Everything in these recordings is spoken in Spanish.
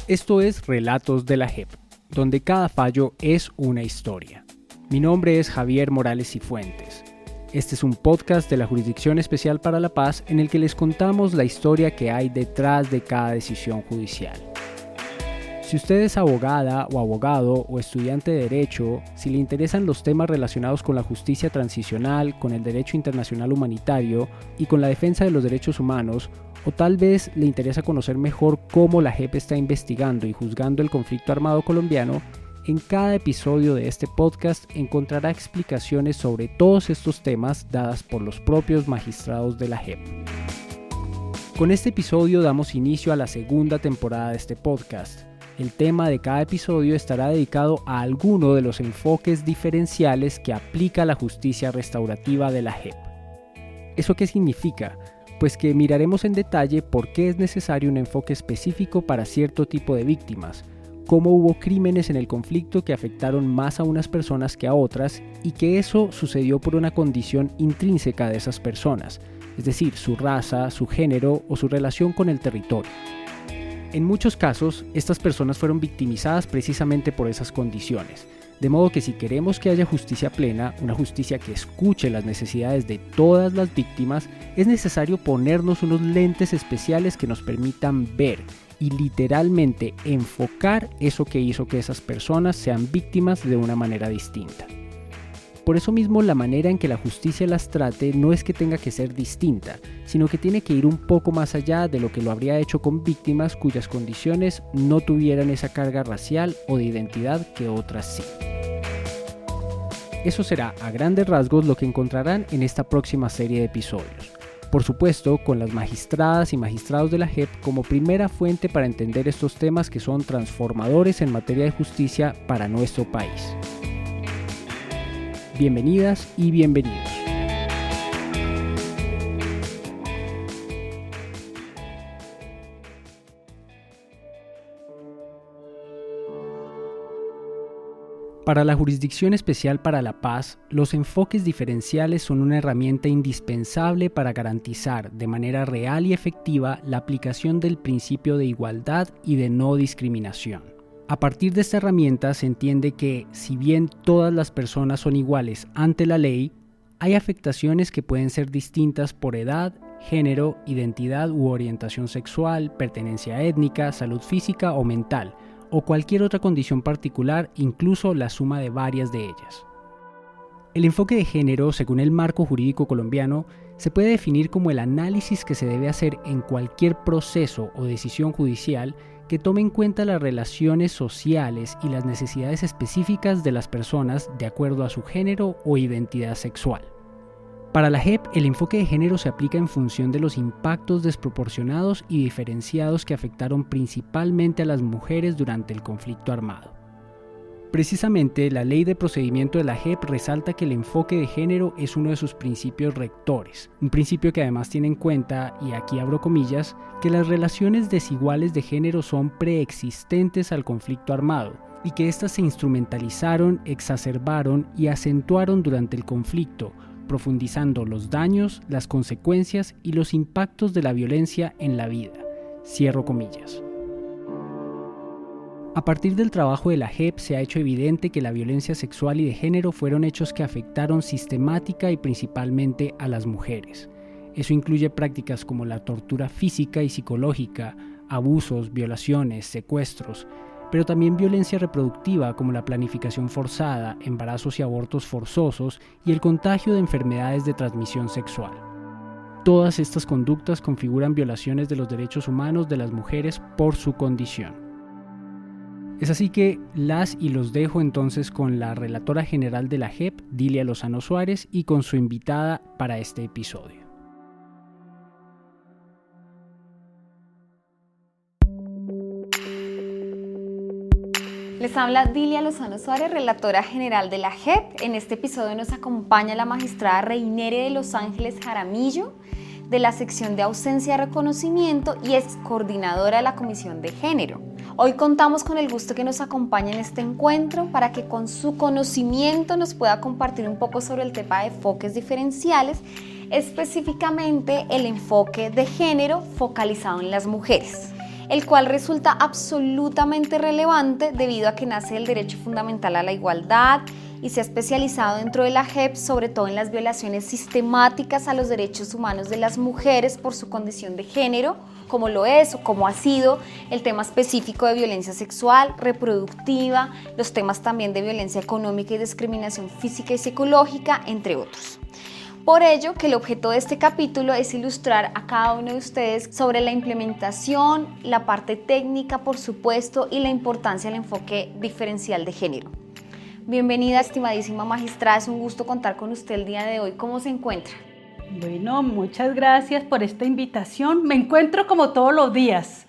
Esto es Relatos de la JEP, donde cada fallo es una historia. Mi nombre es Javier Morales Cifuentes. Este es un podcast de la Jurisdicción Especial para la Paz en el que les contamos la historia que hay detrás de cada decisión judicial. Si usted es abogada o abogado o estudiante de Derecho, si le interesan los temas relacionados con la justicia transicional, con el derecho internacional humanitario y con la defensa de los derechos humanos, o tal vez le interesa conocer mejor cómo la JEP está investigando y juzgando el conflicto armado colombiano, en cada episodio de este podcast encontrará explicaciones sobre todos estos temas dadas por los propios magistrados de la JEP. Con este episodio damos inicio a la segunda temporada de este podcast. El tema de cada episodio estará dedicado a alguno de los enfoques diferenciales que aplica la justicia restaurativa de la JEP. ¿Eso qué significa? Pues que miraremos en detalle por qué es necesario un enfoque específico para cierto tipo de víctimas, cómo hubo crímenes en el conflicto que afectaron más a unas personas que a otras y que eso sucedió por una condición intrínseca de esas personas, es decir, su raza, su género o su relación con el territorio. En muchos casos, estas personas fueron victimizadas precisamente por esas condiciones, de modo que si queremos que haya justicia plena, una justicia que escuche las necesidades de todas las víctimas, es necesario ponernos unos lentes especiales que nos permitan ver y literalmente enfocar eso que hizo que esas personas sean víctimas de una manera distinta. Por eso mismo la manera en que la justicia las trate no es que tenga que ser distinta, sino que tiene que ir un poco más allá de lo que lo habría hecho con víctimas cuyas condiciones no tuvieran esa carga racial o de identidad que otras sí. Eso será a grandes rasgos lo que encontrarán en esta próxima serie de episodios. Por supuesto, con las magistradas y magistrados de la JEP como primera fuente para entender estos temas que son transformadores en materia de justicia para nuestro país. Bienvenidas y bienvenidos. Para la Jurisdicción Especial para la Paz, los enfoques diferenciales son una herramienta indispensable para garantizar de manera real y efectiva la aplicación del principio de igualdad y de no discriminación. A partir de esta herramienta se entiende que, si bien todas las personas son iguales ante la ley, hay afectaciones que pueden ser distintas por edad, género, identidad u orientación sexual, pertenencia étnica, salud física o mental, o cualquier otra condición particular, incluso la suma de varias de ellas. El enfoque de género, según el marco jurídico colombiano, se puede definir como el análisis que se debe hacer en cualquier proceso o decisión judicial que tome en cuenta las relaciones sociales y las necesidades específicas de las personas de acuerdo a su género o identidad sexual. Para la JEP, el enfoque de género se aplica en función de los impactos desproporcionados y diferenciados que afectaron principalmente a las mujeres durante el conflicto armado. Precisamente, la Ley de Procedimiento de la JEP resalta que el enfoque de género es uno de sus principios rectores, un principio que además tiene en cuenta, y aquí abro comillas, que las relaciones desiguales de género son preexistentes al conflicto armado y que éstas se instrumentalizaron, exacerbaron y acentuaron durante el conflicto, profundizando los daños, las consecuencias y los impactos de la violencia en la vida. Cierro comillas. A partir del trabajo de la JEP se ha hecho evidente que la violencia sexual y de género fueron hechos que afectaron sistemática y principalmente a las mujeres. Eso incluye prácticas como la tortura física y psicológica, abusos, violaciones, secuestros, pero también violencia reproductiva como la planificación forzada, embarazos y abortos forzosos y el contagio de enfermedades de transmisión sexual. Todas estas conductas configuran violaciones de los derechos humanos de las mujeres por su condición. Es así que las y los dejo entonces con la relatora general de la JEP, Dilia Lozano Suárez, y con su invitada para este episodio. Les habla Dilia Lozano Suárez, relatora general de la JEP. En este episodio nos acompaña la magistrada Reinere de Los Ángeles Jaramillo, de la sección de ausencia de reconocimiento y es coordinadora de la Comisión de Género. Hoy contamos con el gusto que nos acompañe en este encuentro para que con su conocimiento nos pueda compartir un poco sobre el tema de enfoques diferenciales, específicamente el enfoque de género focalizado en las mujeres. el cual resulta absolutamente relevante debido a que nace el derecho fundamental a la igualdad y se ha especializado dentro de la JEP, sobre todo en las violaciones sistemáticas a los derechos humanos de las mujeres por su condición de género, como lo es o como ha sido el tema específico de violencia sexual, reproductiva, los temas también de violencia económica y discriminación física y psicológica, entre otros. Por ello, que el objeto de este capítulo es ilustrar a cada uno de ustedes sobre la implementación, la parte técnica, por supuesto, y la importancia del enfoque diferencial de género. Bienvenida, estimadísima magistrada, es un gusto contar con usted el día de hoy. ¿Cómo se encuentra? Bueno, muchas gracias por esta invitación. Me encuentro como todos los días,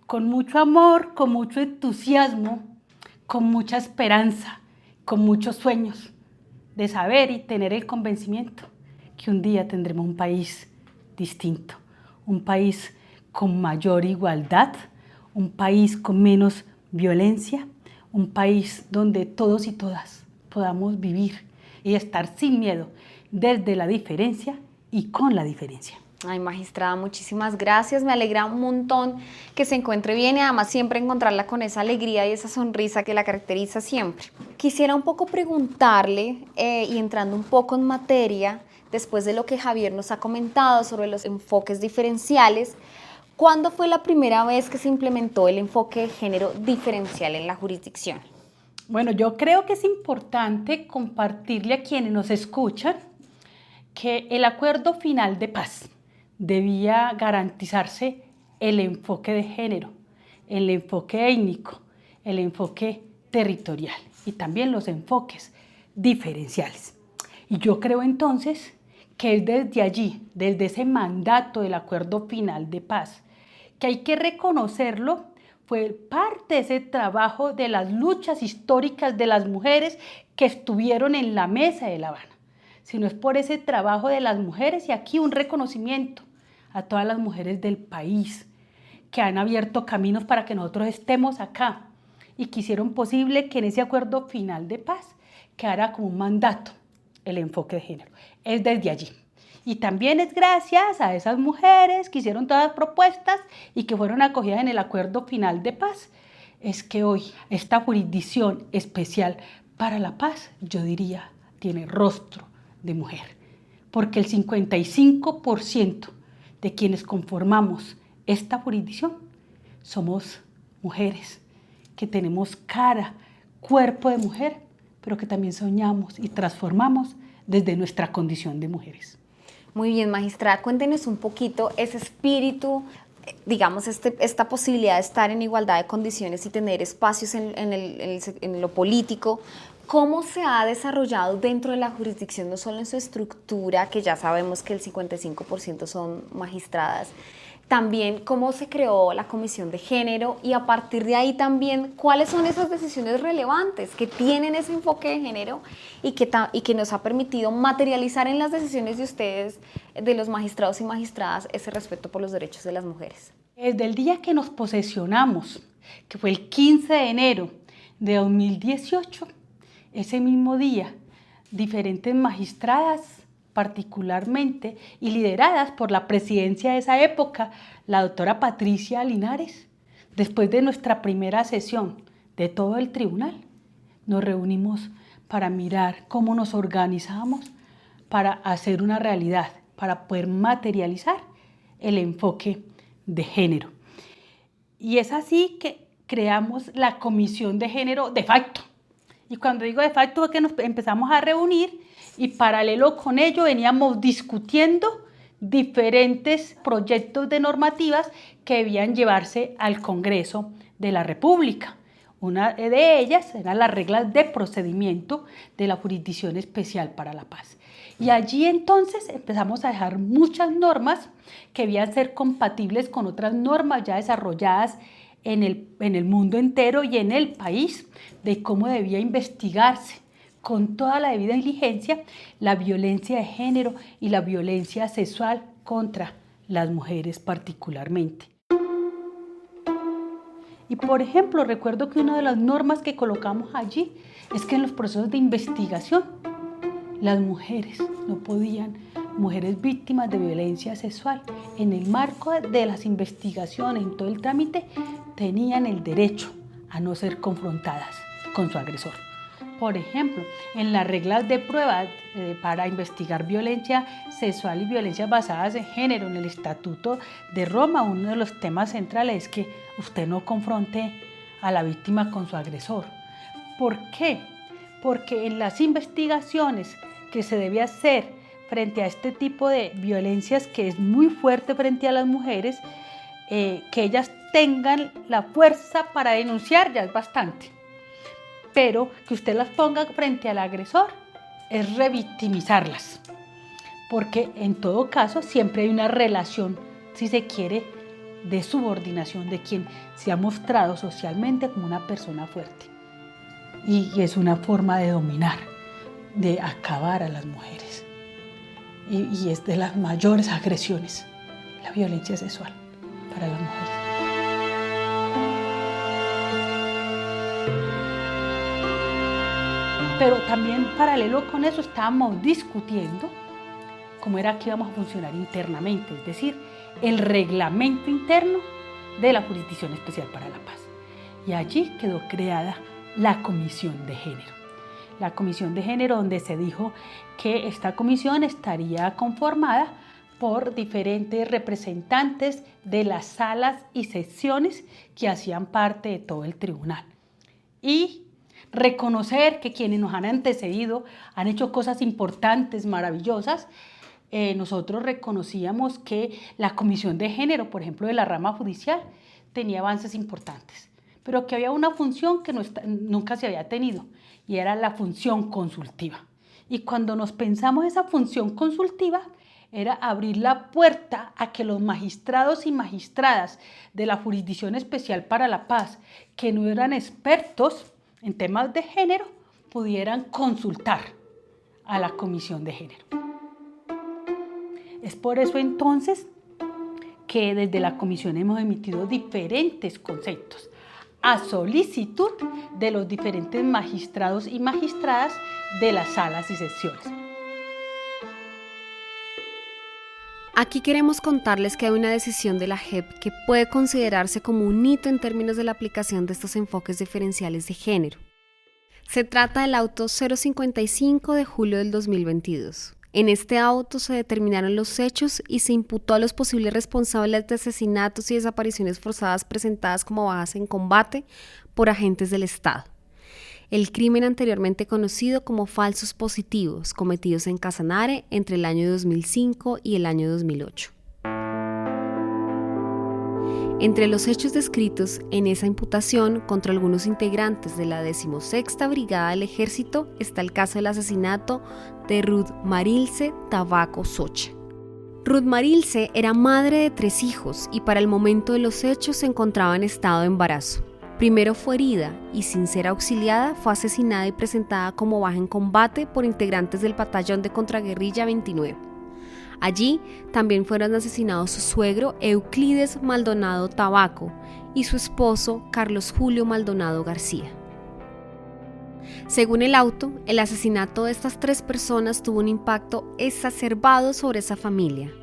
con mucho amor, con mucho entusiasmo, con mucha esperanza, con muchos sueños de saber y tener el convencimiento que un día tendremos un país distinto, un país con mayor igualdad, un país con menos violencia, un país donde todos y todas podamos vivir y estar sin miedo desde la diferencia y con la diferencia. Ay, magistrada, muchísimas gracias. Me alegra un montón que se encuentre bien y además siempre encontrarla con esa alegría y esa sonrisa que la caracteriza siempre. Quisiera un poco preguntarle, y entrando un poco en materia, después de lo que Javier nos ha comentado sobre los enfoques diferenciales, ¿cuándo fue la primera vez que se implementó el enfoque de género diferencial en la jurisdicción? Bueno, yo creo que es importante compartirle a quienes nos escuchan que el acuerdo final de paz debía garantizarse el enfoque de género, el enfoque étnico, el enfoque territorial y también los enfoques diferenciales. Y yo creo entonces que es desde allí, desde ese mandato del acuerdo final de paz, que hay que reconocerlo, fue parte de ese trabajo de las luchas históricas de las mujeres que estuvieron en la mesa de La Habana, sino es por ese trabajo de las mujeres y aquí un reconocimiento a todas las mujeres del país que han abierto caminos para que nosotros estemos acá y que hicieron posible que en ese acuerdo final de paz quedara como un mandato el enfoque de género. Es desde allí. Y también es gracias a esas mujeres que hicieron todas las propuestas y que fueron acogidas en el acuerdo final de paz, es que hoy esta jurisdicción especial para la paz, yo diría, tiene rostro de mujer. Porque el 55% de quienes conformamos esta jurisdicción somos mujeres, que tenemos cara, cuerpo de mujer, pero que también soñamos y transformamos desde nuestra condición de mujeres. Muy bien, magistrada, cuéntenos un poquito ese espíritu, digamos, esta posibilidad de estar en igualdad de condiciones y tener espacios en lo político. ¿Cómo se ha desarrollado dentro de la jurisdicción, no solo en su estructura, que ya sabemos que el 55% son magistradas, también cómo se creó la Comisión de Género y a partir de ahí también cuáles son esas decisiones relevantes que tienen ese enfoque de género y que nos ha permitido materializar en las decisiones de ustedes, de los magistrados y magistradas, ese respeto por los derechos de las mujeres? Desde el día que nos posesionamos, que fue el 15 de enero de 2018, ese mismo día, diferentes magistradas particularmente y lideradas por la presidencia de esa época, la doctora Patricia Linares, después de nuestra primera sesión de todo el tribunal, nos reunimos para mirar cómo nos organizábamos para hacer una realidad, para poder materializar el enfoque de género. Y es así que creamos la Comisión de Género de facto. Y cuando digo de facto fue que nos empezamos a reunir y paralelo con ello veníamos discutiendo diferentes proyectos de normativas que debían llevarse al Congreso de la República. Una de ellas eran las reglas de procedimiento de la Jurisdicción Especial para la Paz. Y allí entonces empezamos a dejar muchas normas que debían ser compatibles con otras normas ya desarrolladas en el mundo entero y en el país, de cómo debía investigarse con toda la debida diligencia la violencia de género y la violencia sexual contra las mujeres particularmente. Y por ejemplo, recuerdo que una de las normas que colocamos allí es que en los procesos de investigación las mujeres no podían mujeres víctimas de violencia sexual, en el marco de las investigaciones, en todo el trámite, tenían el derecho a no ser confrontadas con su agresor. Por ejemplo, en las reglas de prueba para investigar violencia sexual y violencias basadas en género, en el Estatuto de Roma, uno de los temas centrales es que usted no confronte a la víctima con su agresor. ¿Por qué? Porque en las investigaciones que se debe hacer frente a este tipo de violencias, que es muy fuerte frente a las mujeres, que ellas tengan la fuerza para denunciar ya es bastante. Pero que usted las ponga frente al agresor es revictimizarlas. Porque en todo caso siempre hay una relación, si se quiere, de subordinación de quien se ha mostrado socialmente como una persona fuerte. Y es una forma de dominar, de acabar a las mujeres. Y es de las mayores agresiones, la violencia sexual para las mujeres. Pero también paralelo con eso estábamos discutiendo cómo era que íbamos a funcionar internamente, es decir, el reglamento interno de la Jurisdicción Especial para la Paz. Y allí quedó creada la Comisión de Género. La Comisión de Género, donde se dijo que esta comisión estaría conformada por diferentes representantes de las salas y secciones que hacían parte de todo el tribunal. Y reconocer que quienes nos han antecedido han hecho cosas importantes, maravillosas. Nosotros reconocíamos que la Comisión de Género, por ejemplo, de la rama judicial, tenía avances importantes, pero que había una función que nunca se había tenido, y era la función consultiva. Y cuando nos pensamos esa función consultiva, era abrir la puerta a que los magistrados y magistradas de la Jurisdicción Especial para la Paz, que no eran expertos en temas de género, pudieran consultar a la Comisión de Género. Es por eso entonces que desde la Comisión hemos emitido diferentes conceptos a solicitud de los diferentes magistrados y magistradas de las salas y secciones. Aquí queremos contarles que hay una decisión de la JEP que puede considerarse como un hito en términos de la aplicación de estos enfoques diferenciales de género. Se trata del auto 055 de julio del 2022. En este auto se determinaron los hechos y se imputó a los posibles responsables de asesinatos y desapariciones forzadas presentadas como bajas en combate por agentes del Estado. El crimen anteriormente conocido como falsos positivos, cometidos en Casanare entre el año 2005 y el año 2008. Entre los hechos descritos en esa imputación contra algunos integrantes de la 16ª Brigada del Ejército está el caso del asesinato de Ruth Marilce Tabaco Socha. Ruth Marilce era madre de 3 hijos y para el momento de los hechos se encontraba en estado de embarazo. Primero fue herida y sin ser auxiliada fue asesinada y presentada como baja en combate por integrantes del batallón de contraguerrilla 29. Allí también fueron asesinados su suegro Euclides Maldonado Tabaco y su esposo Carlos Julio Maldonado García. Según el auto, el asesinato de estas 3 personas tuvo un impacto exacerbado sobre esa familia,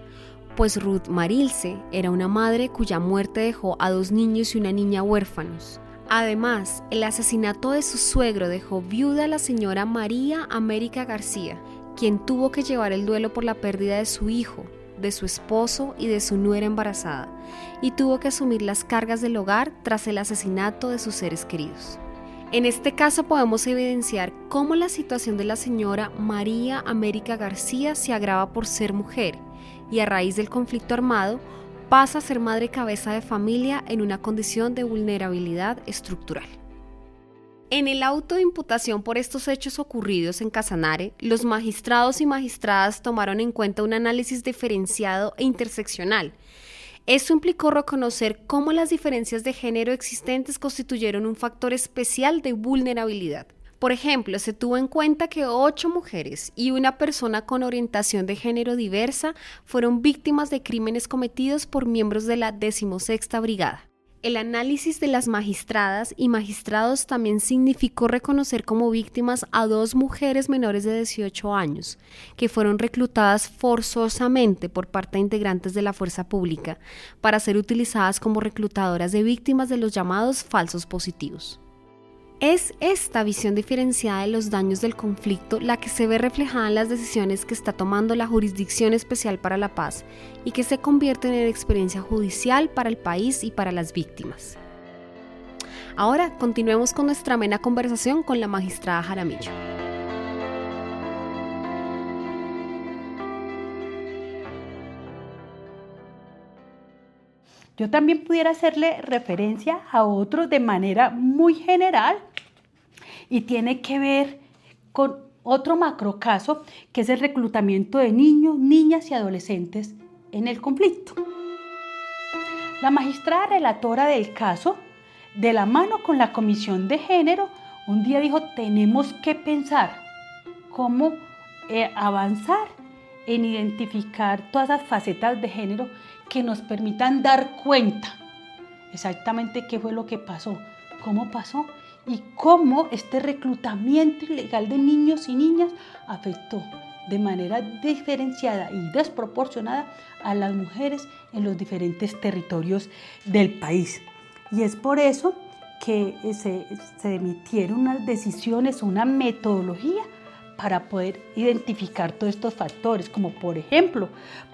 pues Ruth Marilce era una madre cuya muerte dejó a 2 niños y una niña huérfanos. Además, el asesinato de su suegro dejó viuda a la señora María América García, quien tuvo que llevar el duelo por la pérdida de su hijo, de su esposo y de su nuera embarazada, y tuvo que asumir las cargas del hogar tras el asesinato de sus seres queridos. En este caso podemos evidenciar cómo la situación de la señora María América García se agrava por ser mujer y a raíz del conflicto armado pasa a ser madre cabeza de familia en una condición de vulnerabilidad estructural. En el auto de imputación por estos hechos ocurridos en Casanare, los magistrados y magistradas tomaron en cuenta un análisis diferenciado e interseccional. Esto implicó reconocer cómo las diferencias de género existentes constituyeron un factor especial de vulnerabilidad. Por ejemplo, se tuvo en cuenta que 8 mujeres y una persona con orientación de género diversa fueron víctimas de crímenes cometidos por miembros de la 16ª Brigada. El análisis de las magistradas y magistrados también significó reconocer como víctimas a 2 mujeres menores de 18 años, que fueron reclutadas forzosamente por parte de integrantes de la fuerza pública para ser utilizadas como reclutadoras de víctimas de los llamados falsos positivos. Es esta visión diferenciada de los daños del conflicto la que se ve reflejada en las decisiones que está tomando la Jurisdicción Especial para la Paz y que se convierten en experiencia judicial para el país y para las víctimas. Ahora continuemos con nuestra amena conversación con la magistrada Jaramillo. Yo también pudiera hacerle referencia a otro de manera muy general y tiene que ver con otro macrocaso que es el reclutamiento de niños, niñas y adolescentes en el conflicto. La magistrada relatora del caso, de la mano con la Comisión de Género, un día dijo: tenemos que pensar cómo avanzar en identificar todas las facetas de género que nos permitan dar cuenta exactamente qué fue lo que pasó, cómo pasó y cómo este reclutamiento ilegal de niños y niñas afectó de manera diferenciada y desproporcionada a las mujeres en los diferentes territorios del país. Y es por eso que se emitieron unas decisiones, una metodología para poder identificar todos estos factores, como por ejemplo,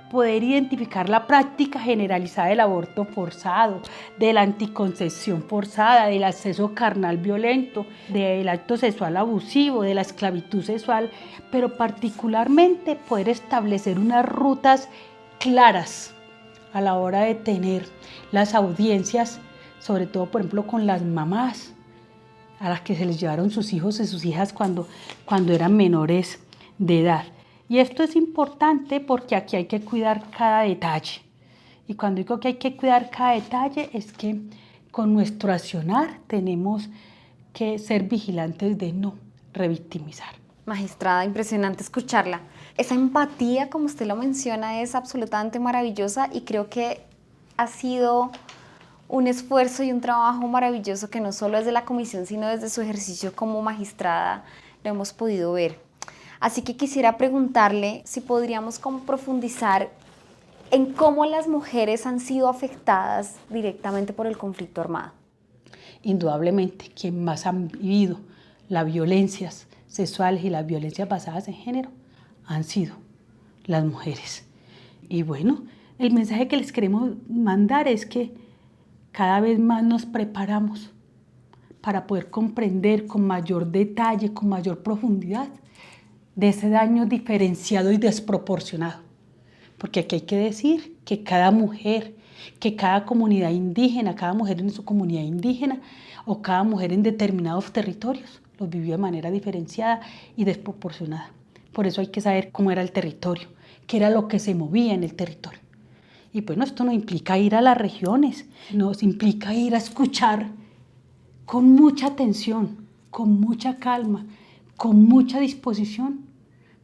poder identificar la práctica generalizada del aborto forzado, de la anticoncepción forzada, del acceso carnal violento, del acto sexual abusivo, de la esclavitud sexual, pero particularmente poder establecer unas rutas claras a la hora de tener las audiencias, sobre todo, por ejemplo, con las mamás a las que se les llevaron sus hijos y sus hijas cuando eran menores de edad. Y esto es importante porque aquí hay que cuidar cada detalle. Y cuando digo que hay que cuidar cada detalle es que con nuestro accionar tenemos que ser vigilantes de no revictimizar. Magistrada, impresionante escucharla. Esa empatía, como usted lo menciona, es absolutamente maravillosa y creo que ha sido un esfuerzo y un trabajo maravilloso que no solo desde la comisión, sino desde su ejercicio como magistrada lo hemos podido ver. Así que quisiera preguntarle si podríamos como profundizar en cómo las mujeres han sido afectadas directamente por el conflicto armado. Indudablemente, quien más han vivido las violencias sexuales y las violencias basadas en género han sido las mujeres. Y bueno, el mensaje que les queremos mandar es que cada vez más nos preparamos para poder comprender con mayor detalle, con mayor profundidad, de ese daño diferenciado y desproporcionado. Porque aquí hay que decir que cada mujer, que cada comunidad indígena, cada mujer en su comunidad indígena o cada mujer en determinados territorios los vivió de manera diferenciada y desproporcionada. Por eso hay que saber cómo era el territorio, qué era lo que se movía en el territorio. Y bueno, esto no implica ir a las regiones, nos implica ir a escuchar con mucha atención, con mucha calma, con mucha disposición,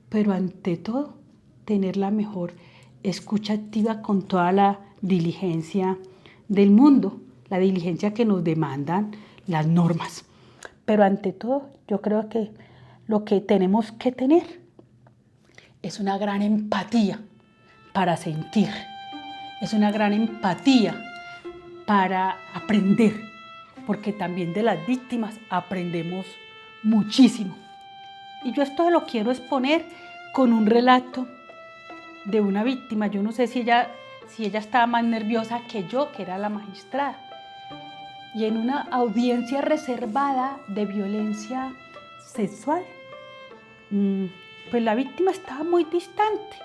pero ante todo tener la mejor escucha activa con toda la diligencia del mundo, la diligencia que nos demandan las normas. Pero ante todo, yo creo que lo que tenemos que tener es una gran empatía para sentir, es una gran empatía para aprender, porque también de las víctimas aprendemos muchísimo. Y yo esto lo quiero exponer con un relato de una víctima. Yo no sé si ella estaba más nerviosa que yo, que era la magistrada. Y en una audiencia reservada de violencia sexual, pues la víctima estaba muy distante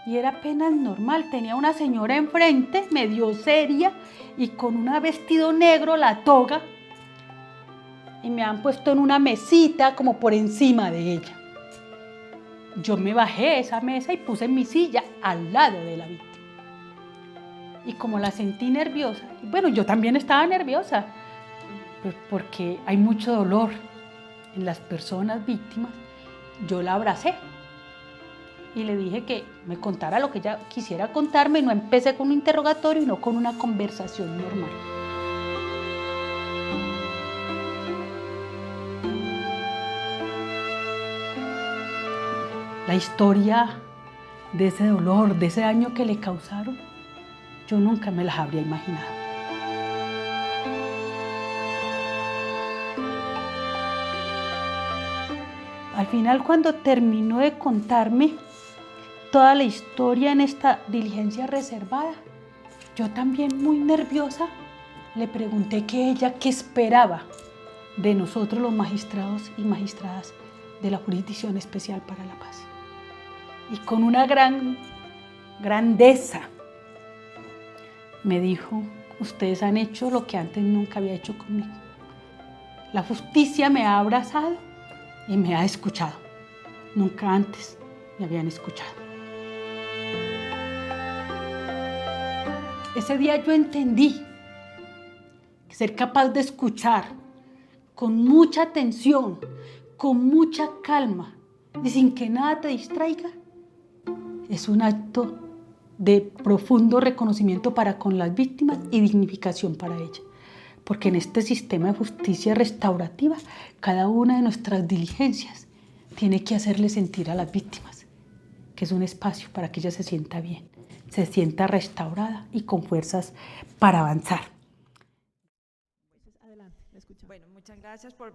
y era apenas normal. Tenía una señora enfrente, medio seria y con un vestido negro, la toga, y me han puesto en una mesita como por encima de ella. Yo me bajé de esa mesa y puse mi silla al lado de la víctima. Y como la sentí nerviosa, bueno, yo también estaba nerviosa, pues porque hay mucho dolor en las personas víctimas, yo la abracé y le dije que me contara lo que ella quisiera contarme. No empecé con un interrogatorio, sino con una conversación normal. la historia de ese dolor, de ese daño que le causaron, yo nunca me las habría imaginado. Al final, cuando terminó de contarme toda la historia en esta diligencia reservada, yo también muy nerviosa le pregunté qué esperaba de nosotros los magistrados y magistradas de la Jurisdicción Especial para la Paz. Y con una gran grandeza me dijo: ustedes han hecho lo que antes nunca había hecho conmigo. La justicia me ha abrazado y me ha escuchado. Nunca antes me habían escuchado. Ese día yo entendí que ser capaz de escuchar con mucha atención, con mucha calma y sin que nada te distraiga, es un acto de profundo reconocimiento para con las víctimas y dignificación para ellas. Porque en este sistema de justicia restaurativa, cada una de nuestras diligencias tiene que hacerle sentir a las víctimas que es un espacio para que ella se sienta bien, se sienta restaurada y con fuerzas para avanzar. Bueno, muchas gracias por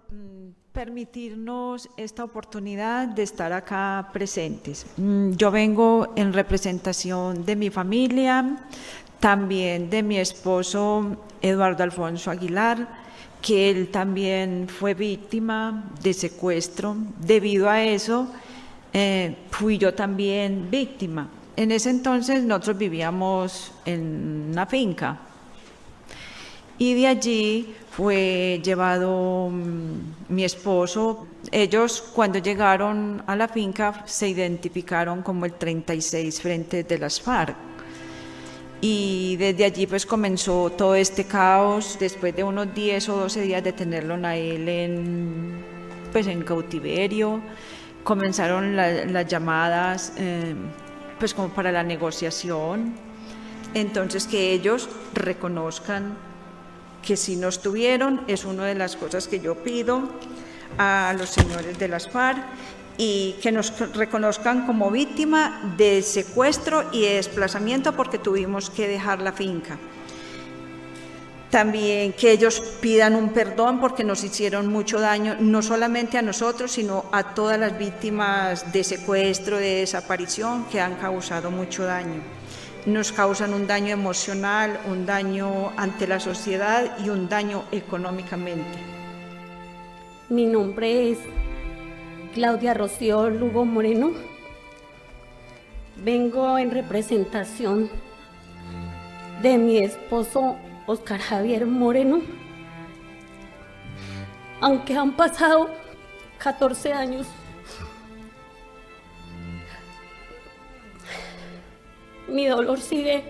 permitirnos esta oportunidad de estar acá presentes. Yo vengo en representación de mi familia, también de mi esposo Eduardo Alfonso Aguilar, que él también fue víctima de secuestro. Debido a eso, fui yo también víctima. En ese entonces nosotros vivíamos en una finca y de allí fue llevado mi esposo. Ellos, cuando llegaron a la finca, se identificaron como el 36 Frente de las FARC. Y desde allí pues comenzó todo este caos. Después de unos 10 o 12 días de tenerlo a él en cautiverio, comenzaron las llamadas pues como para la negociación. Entonces, que ellos reconozcan que si nos tuvieron, es una de las cosas que yo pido a los señores de las FARC, y que nos reconozcan como víctima de secuestro y de desplazamiento porque tuvimos que dejar la finca. También que ellos pidan un perdón porque nos hicieron mucho daño, no solamente a nosotros, sino a todas las víctimas de secuestro, de desaparición, que han causado mucho daño. Nos causan un daño emocional, un daño ante la sociedad y un daño económicamente. Mi nombre es Claudia Rocío Lugo Moreno. Vengo en representación de mi esposo Oscar Javier Moreno. Aunque han pasado 14 años, mi dolor sigue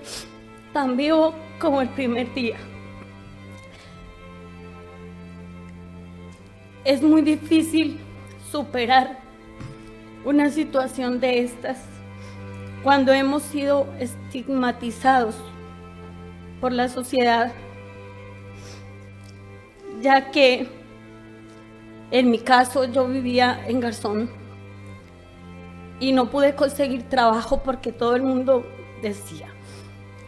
tan vivo como el primer día. Es muy difícil superar una situación de estas cuando hemos sido estigmatizados por la sociedad, ya que en mi caso yo vivía en Garzón y no pude conseguir trabajo porque todo el mundo decía: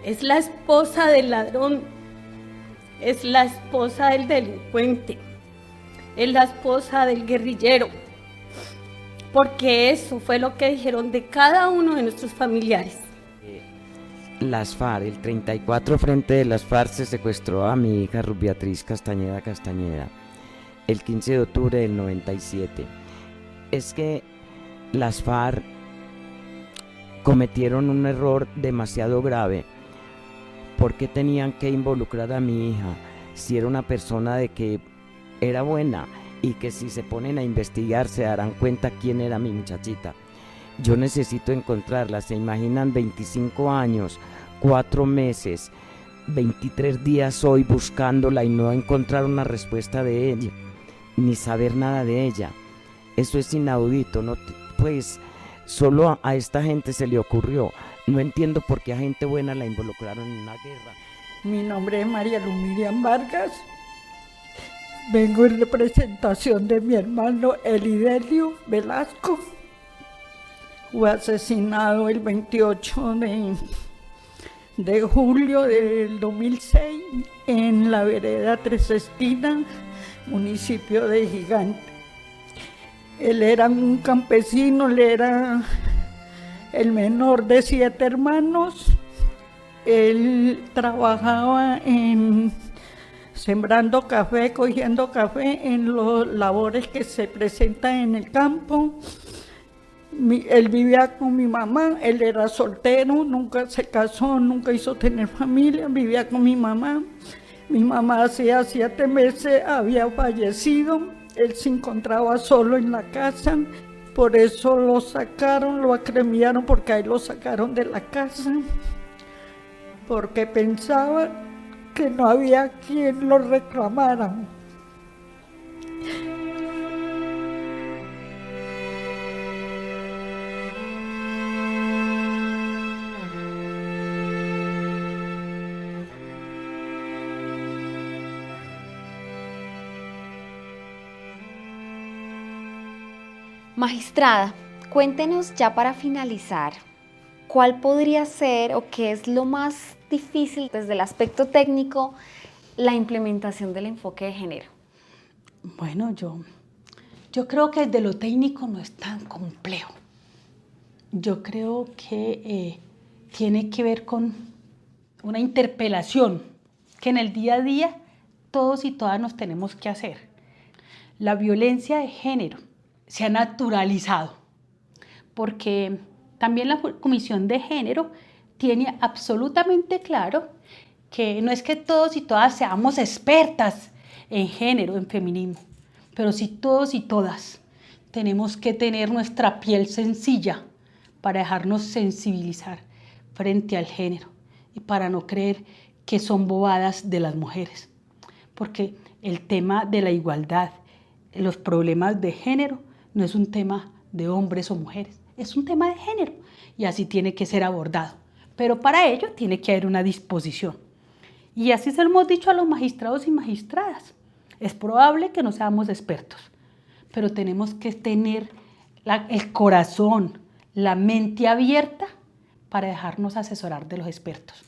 es la esposa del ladrón, es la esposa del delincuente, es la esposa del guerrillero, porque eso fue lo que dijeron de cada uno de nuestros familiares. Las FARC, el 34 Frente de las FARC se secuestró a mi hija Ruth Beatriz Castañeda el 15 de octubre del 97. Es que las FARC cometieron un error demasiado grave. ¿Por qué tenían que involucrar a mi hija si era una persona de que era buena y que si se ponen a investigar se darán cuenta quién era mi muchachita? Yo necesito encontrarla. ¿Se imaginan? 25 años, 4 meses, 23 días hoy buscándola y no encontrar una respuesta de ella, ni saber nada de ella? Eso es inaudito, ¿no? Pues solo a esta gente se le ocurrió. No entiendo por qué a gente buena la involucraron en una guerra. Mi nombre es María Luz Miriam Vargas. Vengo en representación de mi hermano Elidelio Velasco, fue asesinado el 28 de julio del 2006 en la vereda Tres Espinas, municipio de Gigante. Él era un campesino, él era el menor de 7 hermanos. Él trabajaba sembrando café, cogiendo café en las labores que se presentan en el campo. Él vivía con mi mamá, él era soltero, nunca se casó, nunca hizo tener familia, vivía con mi mamá. Mi mamá hacía 7 meses había fallecido, él se encontraba solo en la casa, por eso lo sacaron, lo acremiaron porque ahí lo sacaron de la casa, porque pensaba que no había quien lo reclamara. Magistrada, cuéntenos ya para finalizar, ¿cuál podría ser o qué es lo más difícil desde el aspecto técnico la implementación del enfoque de género? Bueno, yo creo que desde lo técnico no es tan complejo. Yo creo que tiene que ver con una interpelación que en el día a día todos y todas nos tenemos que hacer. La violencia de género se ha naturalizado porque también la Comisión de Género tiene absolutamente claro que no es que todos y todas seamos expertas en género, en feminismo, pero sí todos y todas tenemos que tener nuestra piel sencilla para dejarnos sensibilizar frente al género y para no creer que son bobadas de las mujeres, porque el tema de la igualdad, los problemas de género, no es un tema de hombres o mujeres, es un tema de género y así tiene que ser abordado. Pero para ello tiene que haber una disposición. Y así se lo hemos dicho a los magistrados y magistradas. Es probable que no seamos expertos, pero tenemos que tener el corazón, la mente abierta para dejarnos asesorar de los expertos.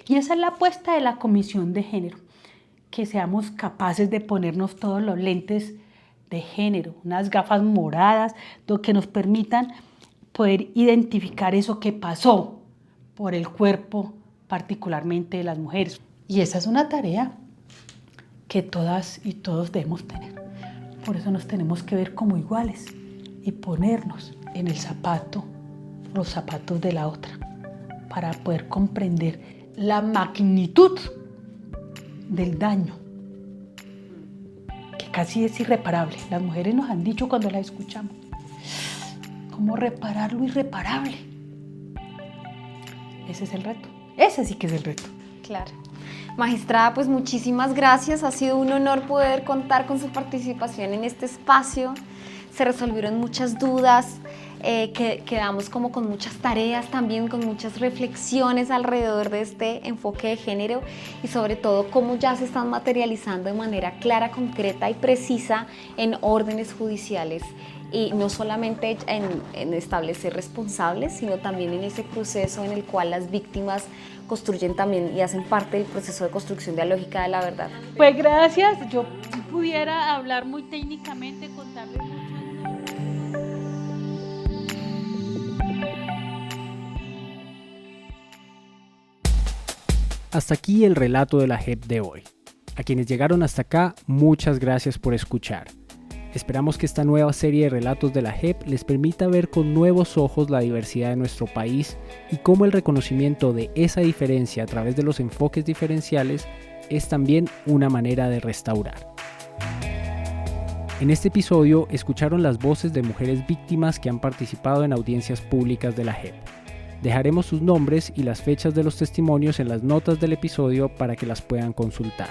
Y esa es la apuesta de la Comisión de Género, que seamos capaces de ponernos todos los lentes de género, unas gafas moradas, que nos permitan poder identificar eso que pasó por el cuerpo, particularmente de las mujeres. Y esa es una tarea que todas y todos debemos tener. Por eso nos tenemos que ver como iguales y ponernos en los zapatos de la otra, para poder comprender la magnitud del daño, que casi es irreparable. Las mujeres nos han dicho cuando las escuchamos, ¿cómo reparar lo irreparable? Ese es el reto, ese sí que es el reto. Claro. Magistrada, pues muchísimas gracias, ha sido un honor poder contar con su participación en este espacio, se resolvieron muchas dudas, quedamos como con muchas tareas también, con muchas reflexiones alrededor de este enfoque de género y sobre todo cómo ya se están materializando de manera clara, concreta y precisa en órdenes judiciales y no solamente en establecer responsables, sino también en ese proceso en el cual las víctimas construyen también y hacen parte del proceso de construcción dialógica de la verdad. Pues gracias, yo pudiera hablar muy técnicamente, contarles mucho. Hasta aquí el relato de la JEP de hoy. A quienes llegaron hasta acá, muchas gracias por escuchar. Esperamos que esta nueva serie de relatos de la JEP les permita ver con nuevos ojos la diversidad de nuestro país y cómo el reconocimiento de esa diferencia a través de los enfoques diferenciales es también una manera de restaurar. En este episodio escucharon las voces de mujeres víctimas que han participado en audiencias públicas de la JEP. Dejaremos sus nombres y las fechas de los testimonios en las notas del episodio para que las puedan consultar.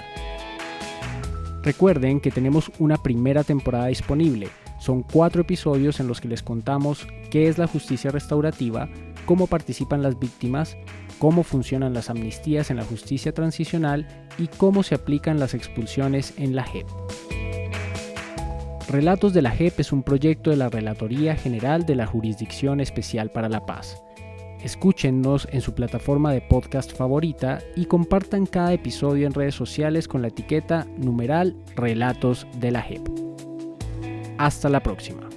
Recuerden que tenemos una primera temporada disponible. Son 4 episodios en los que les contamos qué es la justicia restaurativa, cómo participan las víctimas, cómo funcionan las amnistías en la justicia transicional y cómo se aplican las expulsiones en la JEP. Relatos de la JEP es un proyecto de la Relatoría General de la Jurisdicción Especial para la Paz. Escúchennos en su plataforma de podcast favorita y compartan cada episodio en redes sociales con la etiqueta #Relatos de la JEP. Hasta la próxima.